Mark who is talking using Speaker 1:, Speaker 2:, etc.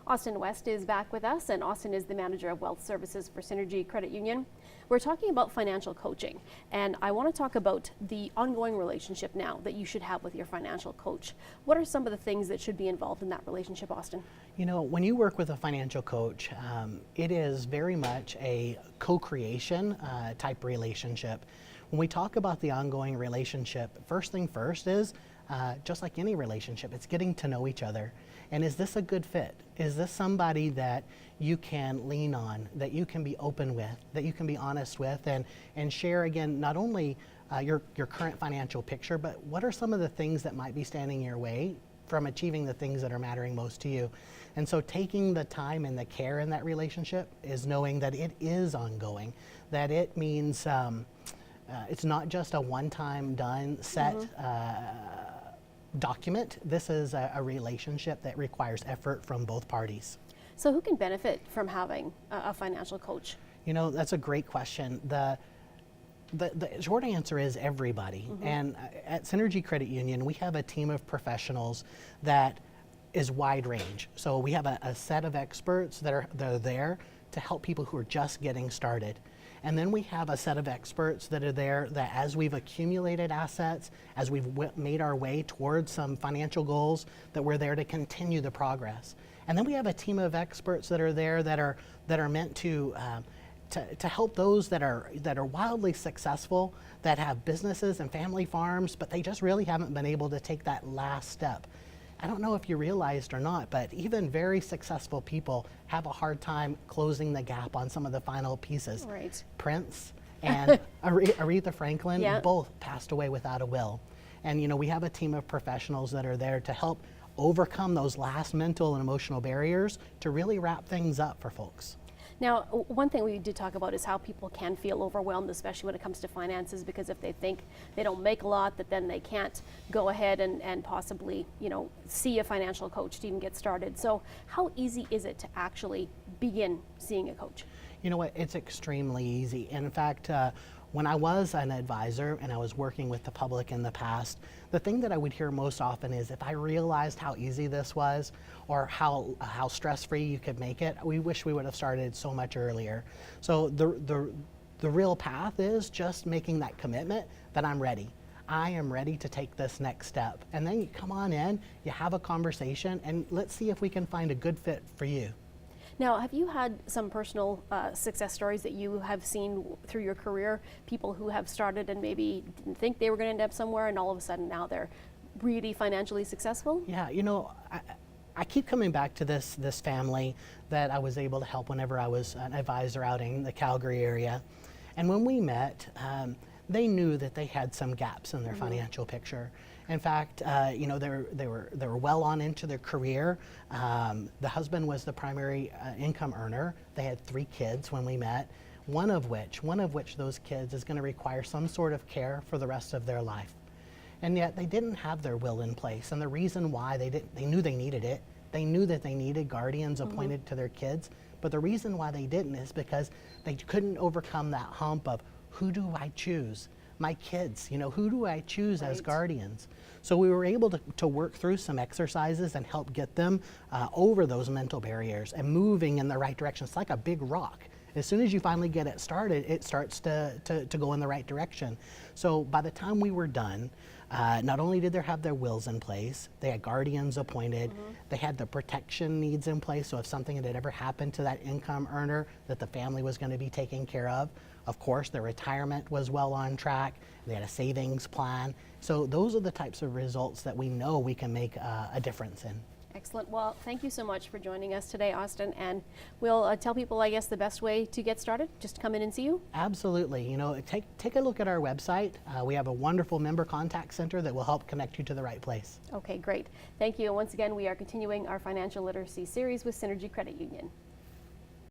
Speaker 1: Austin West is back with us, and Austin is the manager of wealth services for Synergy Credit Union. We're talking about financial coaching, and I want to talk about the ongoing relationship now that you should have with your financial coach. What are some of the things that should be involved in that relationship, Austin?
Speaker 2: You know, when you work with a financial coach, it is very much a co-creation type relationship. When we talk about the ongoing relationship, first thing first is, just like any relationship, it's getting to know each other. And is this a good fit? Is this somebody that you can lean on, that you can be open with, that you can be honest with, and share, again, not only your current financial picture, but what are some of the things that might be standing in your way from achieving the things that are mattering most to you? And so taking the time and the care in that relationship is knowing that it is ongoing, that it means it's not just a one-time done set document. This is a relationship that requires effort from both parties.
Speaker 1: So who can benefit from having a financial coach?
Speaker 2: You know, that's a great question. The short answer is everybody. And at Synergy Credit Union, we have a team of professionals that is wide range. So we have a set of experts that are there to help people who are just getting started. And then we have a set of experts that are there that as we've accumulated assets, as we've made our way towards some financial goals, that we're there to continue the progress. And then we have a team of experts that are there that are meant to help those that are wildly successful, that have businesses and family farms, but they just really haven't been able to take that last step. I don't know if you realized or not, but even very successful people have a hard time closing the gap on some of the final pieces.
Speaker 1: Right.
Speaker 2: Prince and Aretha Franklin
Speaker 1: Yeah.
Speaker 2: both passed away without a will. And you know, we have a team of professionals that are there to help overcome those last mental and emotional barriers to really wrap things up for folks.
Speaker 1: Now, one thing we did talk about is how people can feel overwhelmed, especially when it comes to finances, because if they think they don't make a lot, that then they can't go ahead and possibly, you know, see a financial coach to even get started. So how easy is it to actually begin seeing a coach?
Speaker 2: You know what, it's extremely easy. In fact, when I was an advisor and I was working with the public in the past, the thing that I would hear most often is if I realized how easy this was or how stress-free you could make it, we wish we would have started so much earlier. So the real path is just making that commitment that I'm ready. I am ready to take this next step. And then you come on in, you have a conversation, and let's see if we can find a good fit for you.
Speaker 1: Now, have you had some personal success stories that you have seen through your career? People who have started and maybe didn't think they were going to end up somewhere, and all of a sudden now they're really financially successful?
Speaker 2: Yeah, you know, I keep coming back to this family that I was able to help whenever I was an advisor out in the Calgary area. And when we met, they knew that they had some gaps in their financial picture. In fact, you know, they were well on into their career. The husband was the primary income earner. They had 3 kids when we met, one of which those kids is going to require some sort of care for the rest of their life. And yet they didn't have their will in place. And the reason why they knew they needed it. They knew that they needed guardians appointed to their kids. But the reason why they didn't is because they couldn't overcome that hump of, who do I choose? My kids, you know, who do I choose as guardians? So we were able to work through some exercises and help get them over those mental barriers and moving in the right direction. It's like a big rock. As soon as you finally get it started, it starts to go in the right direction. So by the time we were done, not only did they have their wills in place, they had guardians appointed, they had the protection needs in place, so if something had ever happened to that income earner, that the family was going to be taken care of. Of course, their retirement was well on track, they had a savings plan. So those are the types of results that we know we can make a difference in.
Speaker 1: Excellent. Well, thank you so much for joining us today, Austin. And we'll tell people, I guess, the best way to get started, just come in and see you.
Speaker 2: Absolutely. You know, take a look at our website. We have a wonderful member contact center that will help connect you to the right place.
Speaker 1: Okay, great. Thank you. And once again, we are continuing our financial literacy series with Synergy Credit Union.